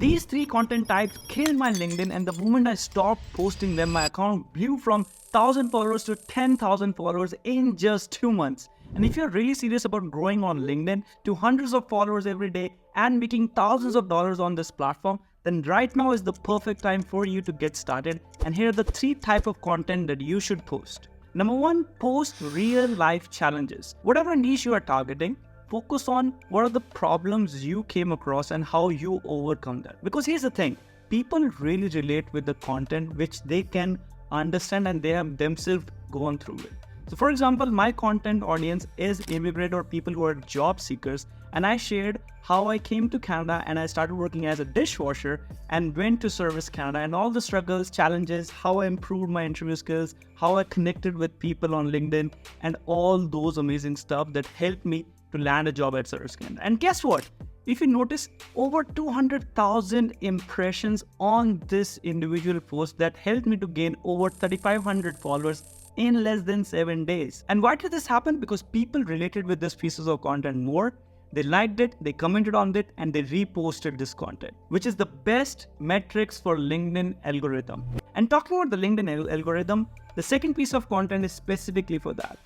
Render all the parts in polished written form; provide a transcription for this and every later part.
These three content types killed my LinkedIn, and the moment I stopped posting them, my account grew from 1,000 followers to 10,000 followers in just 2 months. And if you're really serious about growing on LinkedIn to hundreds of followers every day and making thousands of dollars on this platform, then right now is the perfect time for you to get started. And here are the 3 types of content that you should post. Number 1, post real life challenges. Whatever niche you are targeting, focus on what are the problems you came across and how you overcome that. Because here's the thing, people really relate with the content which they can understand and they have themselves gone through it. So for example, my content audience is immigrant or people who are job seekers, and I shared how I came to Canada and I started working as a dishwasher and went to Service Canada, and all the struggles, challenges, how I improved my interview skills, how I connected with people on LinkedIn, and all those amazing stuff that helped me to land a job at Service Canada. And guess what? If you notice, over 200,000 impressions on this individual post that helped me to gain over 3,500 followers in less than 7 days. And why did this happen? Because people related with this pieces of content more. They liked it, they commented on it, and they reposted this content, which is the best metrics for LinkedIn algorithm. And talking about the LinkedIn algorithm, the second piece of content is specifically for that.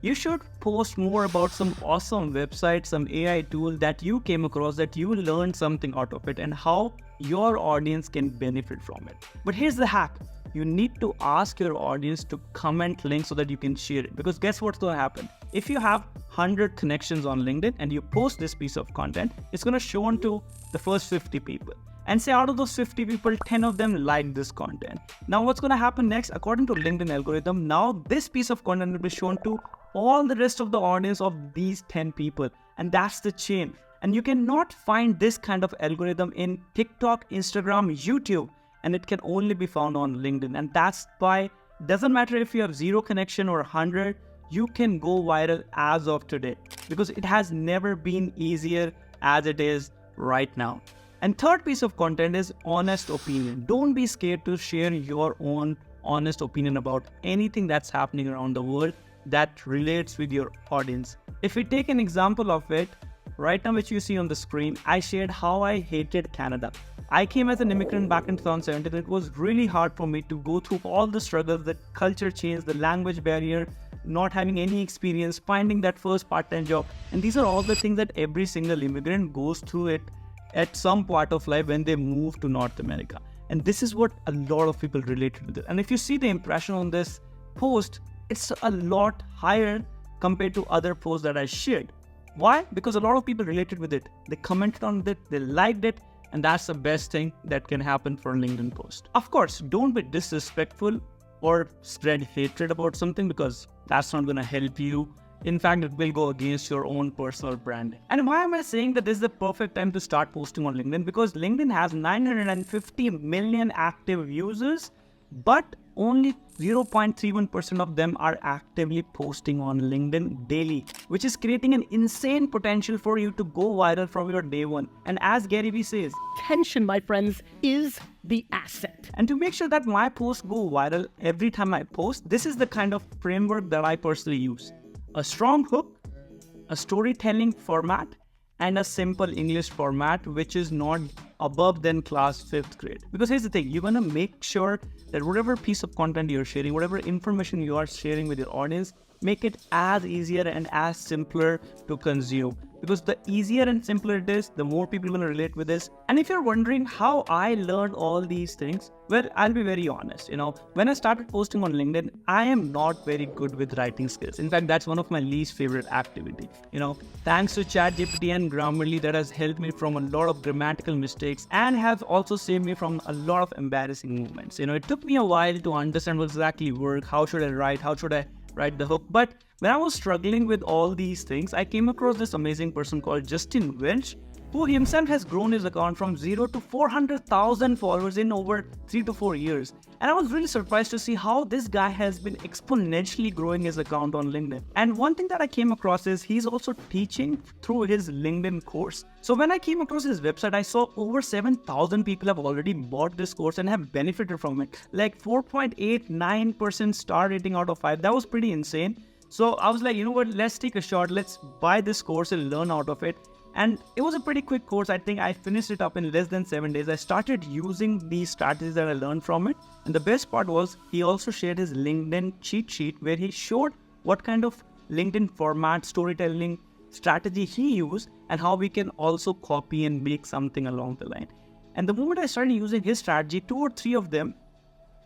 You should post more about some awesome website, some AI tool that you came across, that you learned something out of it, and how your audience can benefit from it. But here's the hack. You need to ask your audience to comment links so that you can share it. Because guess what's going to happen? If you have 100 connections on LinkedIn and you post this piece of content, it's going to show on to the first 50 people. And say out of those 50 people, 10 of them like this content. Now what's going to happen next? According to LinkedIn algorithm, now this piece of content will be shown to all the rest of the audience of these 10 people. And that's the chain. And you cannot find this kind of algorithm in TikTok, Instagram, YouTube. And it can only be found on LinkedIn. And that's why it doesn't matter if you have 0 connection or 100, you can go viral as of today, because it has never been easier as it is right now. And third piece of content is honest opinion. Don't be scared to share your own honest opinion about anything that's happening around the world that relates with your audience. If we take an example of it, right now which you see on the screen, I shared how I hated Canada. I came as an immigrant back in 2017. It was really hard for me to go through all the struggles, the culture change, the language barrier, not having any experience, finding that first part-time job. And these are all the things that every single immigrant goes through it at some part of life when they move to North America. And this is what a lot of people relate with it. And if you see the impression on this post, it's a lot higher compared to other posts that I shared. Why? Because a lot of people related with it. They commented on it, they liked it, and that's the best thing that can happen for a LinkedIn post. Of course, don't be disrespectful or spread hatred about something, because that's not going to help you. In fact, it will go against your own personal brand. And why am I saying that this is the perfect time to start posting on LinkedIn? Because LinkedIn has 950 million active users, but only 0.31% of them are actively posting on LinkedIn daily, which is creating an insane potential for you to go viral from your day one. And as Gary Vee says, attention, my friends, is the asset. And to make sure that my posts go viral every time I post, this is the kind of framework that I personally use. A strong hook, a storytelling format, and a simple English format which is not above than class 5th grade. Because here's the thing, you're going to make sure that whatever piece of content you're sharing, whatever information you are sharing with your audience, make it as easier and as simpler to consume. Because the easier and simpler it is, the more people will relate with this. And if you're wondering how I learned all these things, well, I'll be very honest. When I started posting on LinkedIn, I am not very good with writing skills. In fact, that's one of my least favorite activity. Thanks to ChatGPT and Grammarly, that has helped me from a lot of grammatical mistakes and has also saved me from a lot of embarrassing moments. It took me a while to understand what exactly work, how should I write the hook. But when I was struggling with all these things, I came across this amazing person called Justin Welch, who himself has grown his account from 0 to 400,000 followers in over 3 to 4 years. And I was really surprised to see how this guy has been exponentially growing his account on LinkedIn. And one thing that I came across is he's also teaching through his LinkedIn course. So when I came across his website, I saw over 7,000 people have already bought this course and have benefited from it. Like 4.89% star rating out of 5. That was pretty insane. So I was like, you know what, let's take a shot. Let's buy this course and learn out of it. And it was a pretty quick course. I think I finished it up in less than 7 days. I started using these strategies that I learned from it. And the best part was he also shared his LinkedIn cheat sheet where he showed what kind of LinkedIn format, storytelling strategy he used and how we can also copy and make something along the line. And the moment I started using his strategy, 2 or 3 of them,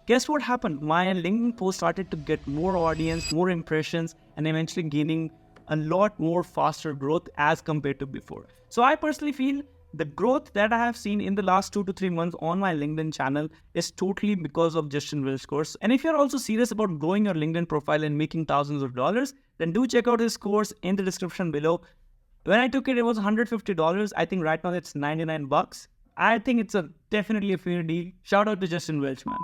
guess what happened? My LinkedIn post started to get more audience, more impressions, and eventually gaining a lot more faster growth as compared to before. So I personally feel the growth that I have seen in the last 2 to 3 months on my LinkedIn channel is totally because of Justin Welch's course. And if you're also serious about growing your LinkedIn profile and making thousands of dollars, then do check out his course in the description below. When I took it, it was $150. I think right now it's $99. I think it's definitely a fair deal. Shout out to Justin Welch, man.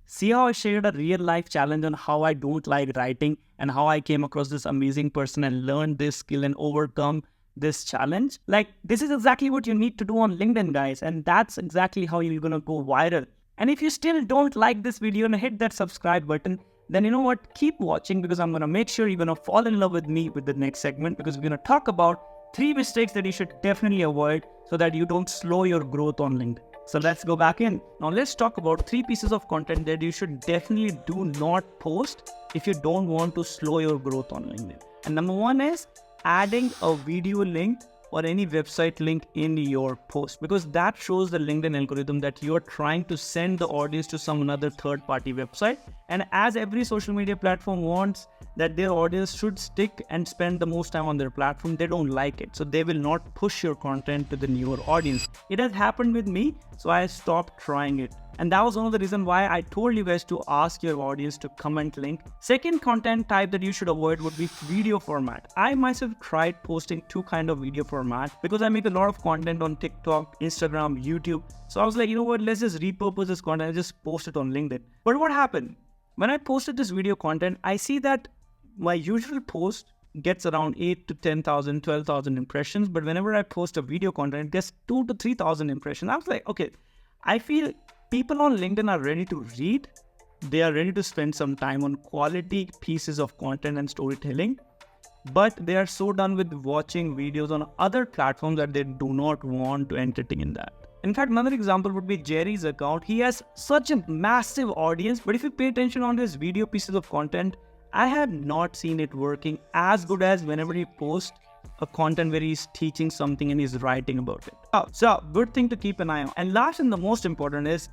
See how I shared a real life challenge on how I don't like writing and how I came across this amazing person and learned this skill and overcome this challenge? Like, this is exactly what you need to do on LinkedIn, guys. And that's exactly how you're going to go viral. And if you still don't like this video and hit that subscribe button, then you know what? Keep watching, because I'm going to make sure you're going to fall in love with me with the next segment, because we're going to talk about 3 mistakes that you should definitely avoid so that you don't slow your growth on LinkedIn. So let's go back in. Now let's talk about 3 pieces of content that you should definitely do not post if you don't want to slow your growth on LinkedIn. And number 1 is adding a video link or any website link in your post, because that shows the LinkedIn algorithm that you're trying to send the audience to some another third-party website. And as every social media platform wants that their audience should stick and spend the most time on their platform, they don't like it. So they will not push your content to the newer audience. It has happened with me, so I stopped trying it. And that was one of the reasons why I told you guys to ask your audience to comment link. Second content type that you should avoid would be video format. I myself tried posting 2 kind of video format because I make a lot of content on TikTok, Instagram, YouTube. So I was like, you know what, let's just repurpose this content and just post it on LinkedIn. But what happened? When I posted this video content, I see that my usual post gets around 8 to 10,000, 12,000 impressions. But whenever I post a video content, it gets 2 to 3,000 impressions. I was like, okay, I feel people on LinkedIn are ready to read. They are ready to spend some time on quality pieces of content and storytelling. But they are so done with watching videos on other platforms that they do not want to entertain that. In fact, another example would be Jerry's account. He has such a massive audience, but if you pay attention on his video pieces of content, I have not seen it working as good as whenever he posts a content where he's teaching something and he's writing about it. So good thing to keep an eye on. And last and the most important is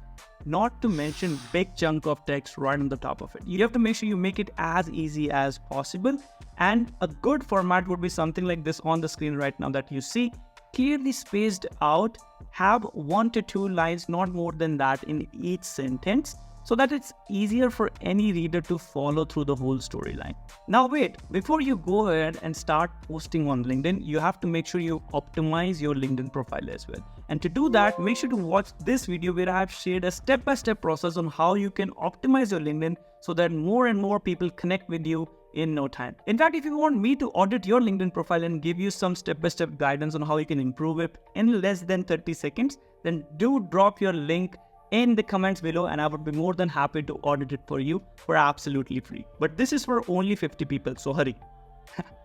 not to mention big chunk of text right on the top of it. You have to make sure you make it as easy as possible. And a good format would be something like this on the screen right now that you see. Clearly spaced out, have 1 to 2 lines, not more than that in each sentence, so that it's easier for any reader to follow through the whole storyline. Now wait, before you go ahead and start posting on LinkedIn, you have to make sure you optimize your LinkedIn profile as well. And to do that, make sure to watch this video where I have shared a step-by-step process on how you can optimize your LinkedIn so that more and more people connect with you in no time. In fact, if you want me to audit your LinkedIn profile and give you some step-by-step guidance on how you can improve it in less than 30 seconds, then do drop your link in the comments below and I would be more than happy to audit it for you for absolutely free. But this is for only 50 people, so hurry.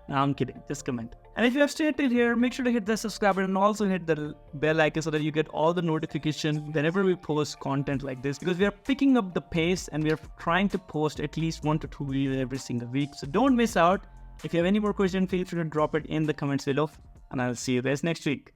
No, I'm kidding, just comment. And if you have stayed till here, make sure to hit the subscribe button and also hit the bell icon so that you get all the notifications whenever we post content like this, because we are picking up the pace and we are trying to post at least 1 to 2 videos every single week. So don't miss out. If you have any more questions, feel free to drop it in the comments below and I'll see you guys next week.